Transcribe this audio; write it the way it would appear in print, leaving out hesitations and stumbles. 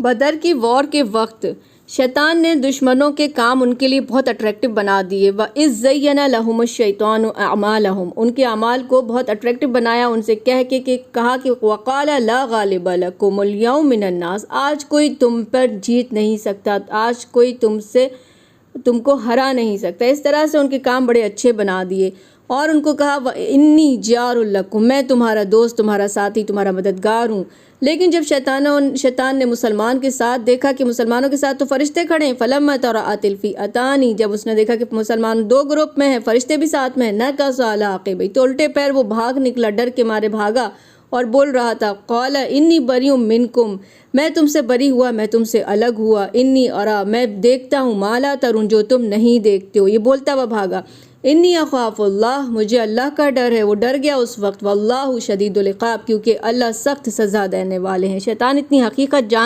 بدر کی وار کے وقت شیطان نے دشمنوں کے کام ان کے لیے بہت اٹریکٹیو بنا دیے۔ وَإِذْ زَيَّنَ لَهُمُ الشَّيْطَانُ أَعْمَالَهُمْ، ان کے اعمال کو بہت اٹریکٹیو بنایا ان سے کہا کہ وَقَالَ لَا غَالِبَ لَكُمُ الْيَوْمَ مِنَ النَّاسِ، آج کوئی تم پر جیت نہیں سکتا، آج کوئی تم کو ہرا نہیں سکتا۔ اس طرح سے ان کے کام بڑے اچھے بنا دیے اور ان کو کہا وَإِنِّي جَارٌ لَكُمْ، میں تمہارا دوست، تمہارا ساتھی، تمہارا مددگار ہوں۔ لیکن جب شیطان نے مسلمان کے ساتھ دیکھا کہ مسلمانوں کے ساتھ تو فرشتے کھڑے ہیں، فَلَمَّا تَرَأَتِ الْفِئَتَانِ، جب اس نے دیکھا کہ مسلمان دو گروپ میں ہیں، فرشتے بھی ساتھ میں ہیں، نَكَصَ عَلَىٰ عَقِبَيْهِ، تو الٹے پیر وہ بھاگ نکلا، ڈر کے مارے بھاگا اور بول رہا تھا قَالَ إِنِّي بَرِيءٌ مِّنكُمْ، میں تم سے بری ہوا، میں تم سے الگ ہوا، إِنِّي أَرَىٰ، میں دیکھتا ہوں، مَا لَا تَرَوْنَ، جو تم نہیں دیکھتے ہو، یہ بولتا ہوا بھاگا۔ إِنِّي أَخَافُ اللَّهَ، مجھے اللہ کا ڈر ہے، وہ ڈر گیا اس وقت، وَاللَّهُ شَدِيدُ الْعِقَابِ، کیونکہ اللہ سخت سزا دینے والے ہیں۔ شیطان اتنی حقیقت جان